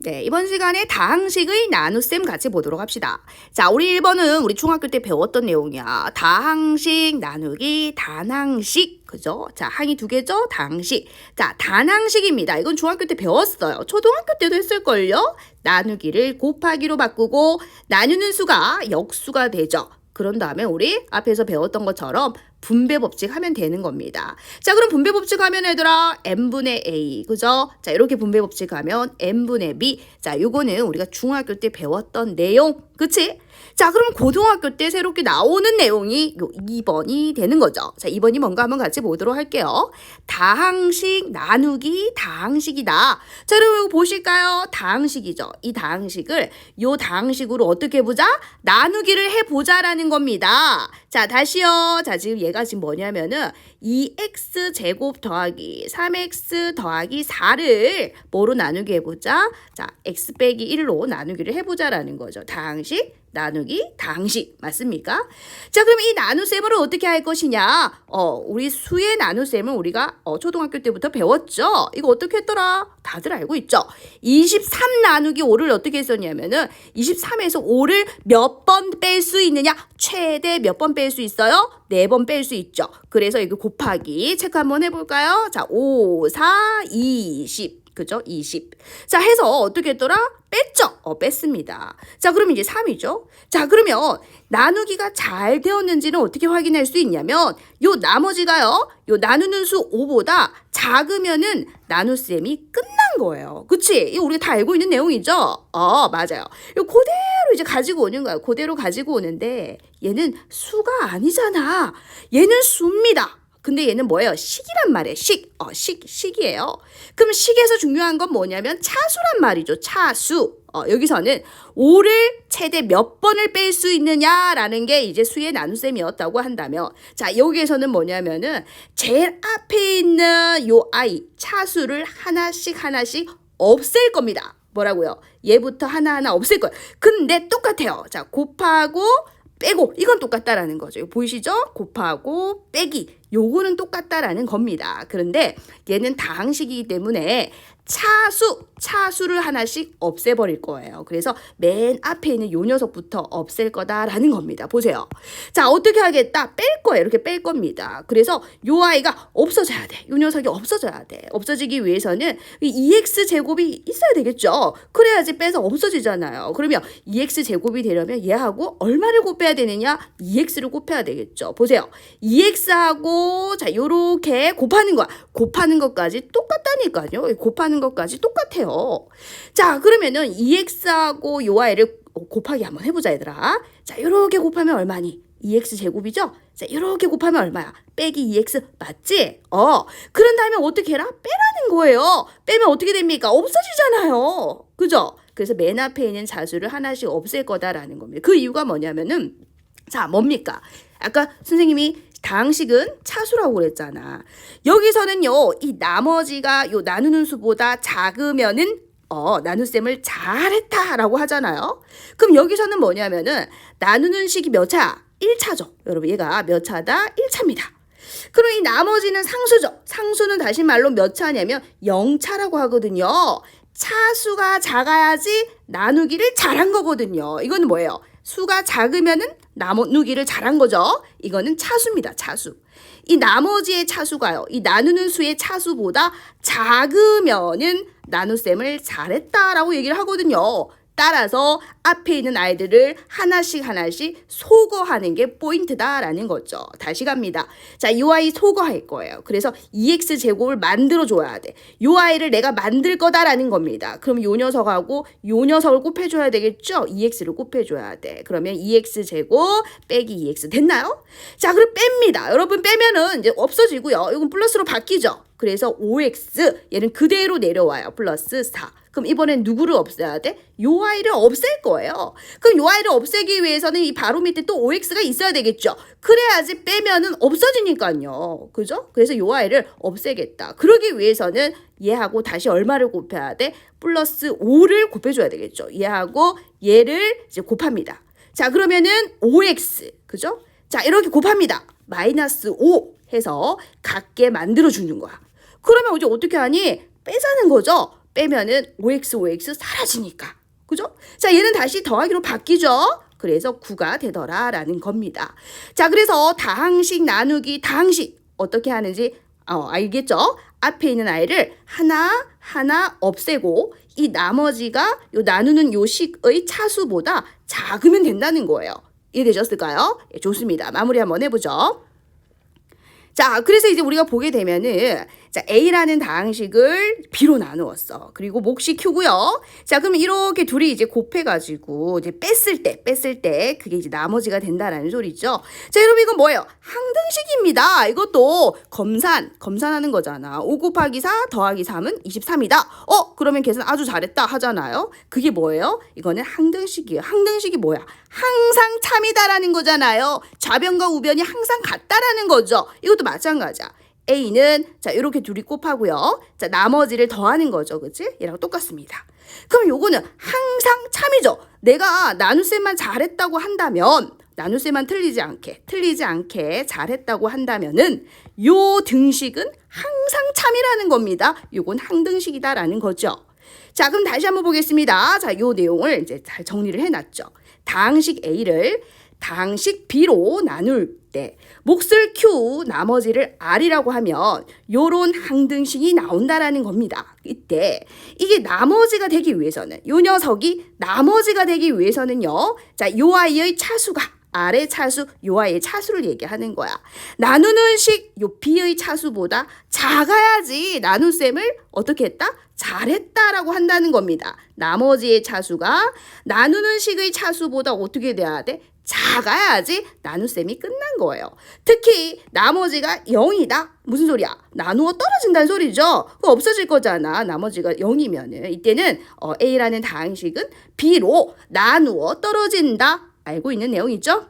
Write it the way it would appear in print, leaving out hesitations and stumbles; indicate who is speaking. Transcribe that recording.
Speaker 1: 네, 이번 시간에 다항식의 나눗셈 같이 보도록 합시다. 자, 우리 1번은 우리 중학교 때 배웠던 내용이야. 다항식, 나누기, 단항식. 그죠? 자, 항이 두 개죠? 다항식. 자, 단항식입니다. 이건 중학교 때 배웠어요. 초등학교 때도 했을걸요? 나누기를 곱하기로 바꾸고 나누는 수가 역수가 되죠. 그런 다음에 우리 앞에서 배웠던 것처럼 분배 법칙 하면 되는 겁니다. 자, 그럼 분배 법칙 하면 얘들아 n분의 a, 그죠? 자, 이렇게 분배 법칙 하면 n분의 b. 자, 요거는 우리가 중학교 때 배웠던 내용, 그치? 자, 그럼 고등학교 때 새롭게 나오는 내용이 요 2번이 되는 거죠. 자, 2번이 뭔가 한번 같이 보도록 할게요. 다항식 나누기 다항식이다. 자, 그럼 이거 보실까요? 다항식이죠. 이 다항식을 요 다항식으로 어떻게 해보자? 나누기를 해보자라는 겁니다. 자, 다시요. 자, 지금 얘가 지금 뭐냐면은 2x 제곱 더하기 3x 더하기 4를 뭐로 나누기 해보자? 자, x 빼기 1로 나누기를 해보자라는 거죠. 다항식, 나누기, 다항식. 맞습니까? 자, 그럼 이 나눗셈을 어떻게 할 것이냐? 우리 수의 나눗셈을 우리가 초등학교 때부터 배웠죠? 이거 어떻게 했더라? 다들 알고 있죠? 23 나누기 5를 어떻게 했었냐면은 23에서 5를 몇 번 뺄 수 있느냐? 최대 몇 번 뺄 수 있어요? 4번 뺄 수 있죠. 그래서 이거 곱하기 체크 한번 해볼까요? 자, 5, 4, 20. 그죠? 20. 자, 해서 어떻게 했더라? 뺐죠? 뺐습니다. 자, 그럼 이제 3이죠? 자, 그러면 나누기가 잘 되었는지는 어떻게 확인할 수 있냐면 요 나머지가요. 요 나누는 수 5보다 작으면은 나눗셈이 끝난 거예요. 그치? 이거 우리가 다 알고 있는 내용이죠? 맞아요. 이거 그대로 이제 가지고 오는 거예요. 그대로 가지고 오는데 얘는 수가 아니잖아. 얘는 수입니다. 근데 얘는 뭐예요? 식이란 말이에요. 식이에요. 그럼 식에서 중요한 건 뭐냐면 차수란 말이죠. 차수. 여기서는 5를 최대 몇 번을 뺄 수 있느냐라는 게 이제 수의 나눗셈이었다고 한다면, 자, 여기에서는 뭐냐면은 제일 앞에 있는 요 i 차수를 하나씩 없앨 겁니다. 뭐라고요? 얘부터 하나하나 없앨 거예요. 근데 똑같아요. 자, 곱하고 빼고 이건 똑같다라는 거죠. 보이시죠? 곱하고 빼기 요거는 똑같다라는 겁니다. 그런데 얘는 다항식이기 때문에 차수를 하나씩 없애버릴 거예요. 그래서 맨 앞에 있는 요 녀석부터 없앨 거다라는 겁니다. 보세요. 자, 어떻게 하겠다? 뺄 거예요. 이렇게 뺄 겁니다. 그래서 요 아이가 없어져야 돼. 요 녀석이 없어져야 돼. 없어지기 위해서는 이 2x 제곱이 있어야 되겠죠. 그래야지 빼서 없어지잖아요. 그러면 2x 제곱이 되려면 얘하고 얼마를 곱해야 되느냐? 2x를 곱해야 되겠죠. 보세요. 2x하고 자, 요렇게 곱하는 거야. 곱하는 것까지 똑같다니까요. 곱하는 것까지 똑같아요. 자, 그러면은 2x하고 요 아이를 곱하기 한번 해보자, 얘들아. 자, 요렇게 곱하면 얼마니? 2x 제곱이죠? 자, 요렇게 곱하면 얼마야? 빼기 2x 맞지? 그런 다음에 어떻게 해라? 빼라는 거예요. 빼면 어떻게 됩니까? 없어지잖아요. 그죠? 그래서 맨 앞에 있는 자수를 하나씩 없앨 거다라는 겁니다. 그 이유가 뭐냐면은 자, 뭡니까? 아까 선생님이 다항식은 차수라고 그랬잖아. 여기서는요, 이 나머지가 요 나누는 수보다 작으면은 나눗셈을 잘했다라고 하잖아요. 그럼 여기서는 뭐냐면은 나누는 식이 몇 차야? 1차죠. 여러분, 얘가 몇 차다? 1차입니다. 그럼 이 나머지는 상수죠. 상수는 다시 말로 몇 차냐면 0차라고 하거든요. 차수가 작아야지 나누기를 잘한 거거든요. 이건 뭐예요? 수가 작으면은 나누기를 잘한 거죠. 이거는 차수입니다. 차수. 이 나머지의 차수가요. 이 나누는 수의 차수보다 작으면은 나눗셈을 잘했다라고 얘기를 하거든요. 따라서 앞에 있는 아이들을 하나씩 소거하는 게 포인트다라는 거죠. 다시 갑니다. 자, 이 아이 소거할 거예요. 그래서 2x 제곱을 만들어줘야 돼. 이 아이를 내가 만들 거다라는 겁니다. 그럼 요 녀석하고 요 녀석을 곱해줘야 되겠죠? 2x를 곱해줘야 돼. 그러면 2x 제곱 빼기 2x 됐나요? 자, 그럼 뺍니다. 여러분 빼면은 이제 없어지고요. 이건 플러스로 바뀌죠? 그래서 5x 얘는 그대로 내려와요. 플러스 4. 그럼 이번엔 누구를 없애야 돼? 요 아이를 없앨 거예요. 그럼 요 아이를 없애기 위해서는 이 바로 밑에 또 5x가 있어야 되겠죠. 그래야지 빼면은 없어지니까요. 그죠? 그래서 요 아이를 없애겠다. 그러기 위해서는 얘하고 다시 얼마를 곱해야 돼? 플러스 5를 곱해줘야 되겠죠. 얘하고 얘를 이제 곱합니다. 자, 그러면은 5x. 그죠? 자, 이렇게 곱합니다. 마이너스 5 해서 같게 만들어주는 거야. 그러면 이제 어떻게 하니? 빼자는 거죠. 빼면은 OX, OX 사라지니까. 그죠? 자, 얘는 다시 더하기로 바뀌죠? 그래서 9가 되더라 라는 겁니다. 자, 그래서 다항식 나누기 다항식 어떻게 하는지 알겠죠? 앞에 있는 i를 하나 없애고 이 나머지가 요 나누는 요 식의 차수보다 작으면 된다는 거예요. 이해되셨을까요? 예, 좋습니다. 마무리 한번 해보죠. 자, 그래서 이제 우리가 보게 되면은 자, A라는 다항식을 B로 나누었어. 그리고 몫이 Q고요. 자, 그럼 이렇게 둘이 이제 곱해가지고 이제 뺐을 때 그게 이제 나머지가 된다라는 소리죠. 자, 여러분 이건 뭐예요? 항등식입니다. 이것도 검산하는 거잖아. 5 곱하기 4 더하기 3은 23이다. 그러면 계산 아주 잘했다 하잖아요. 그게 뭐예요? 이거는 항등식이에요. 항등식이 뭐야? 항상 참이다라는 거잖아요. 좌변과 우변이 항상 같다라는 거죠. 이것도 마찬가지야. A는 자 이렇게 둘이 곱하고요. 자 나머지를 더하는 거죠. 그치? 얘랑 똑같습니다. 그럼 요거는 항상 참이죠. 내가 나눗셈만 잘했다고 한다면 나눗셈만 틀리지 않게 잘했다고 한다면은 요 등식은 항상 참이라는 겁니다. 요건 항등식이다라는 거죠. 자 그럼 다시 한번 보겠습니다. 자 요 내용을 이제 잘 정리를 해놨죠. 다항식 A를 다항식 B로 나눌 때 몫을 Q, 나머지를 R이라고 하면 요런 항등식이 나온다라는 겁니다. 이때 이게 나머지가 되기 위해서는 요 녀석이 나머지가 되기 위해서는요. 자, 요 아이의 차수가 R의 차수, 요 아이의 차수를 얘기하는 거야. 나누는 식 요 B의 차수보다 작아야지 나눗셈을 어떻게 했다? 잘했다라고 한다는 겁니다. 나머지의 차수가 나누는 식의 차수보다 어떻게 돼야 돼? 작아야지 나눗셈이 끝난 거예요. 특히 나머지가 0이다. 무슨 소리야? 나누어 떨어진다는 소리죠. 그거 없어질 거잖아. 나머지가 0이면은 이때는 A라는 다항식은 B로 나누어 떨어진다. 알고 있는 내용이죠?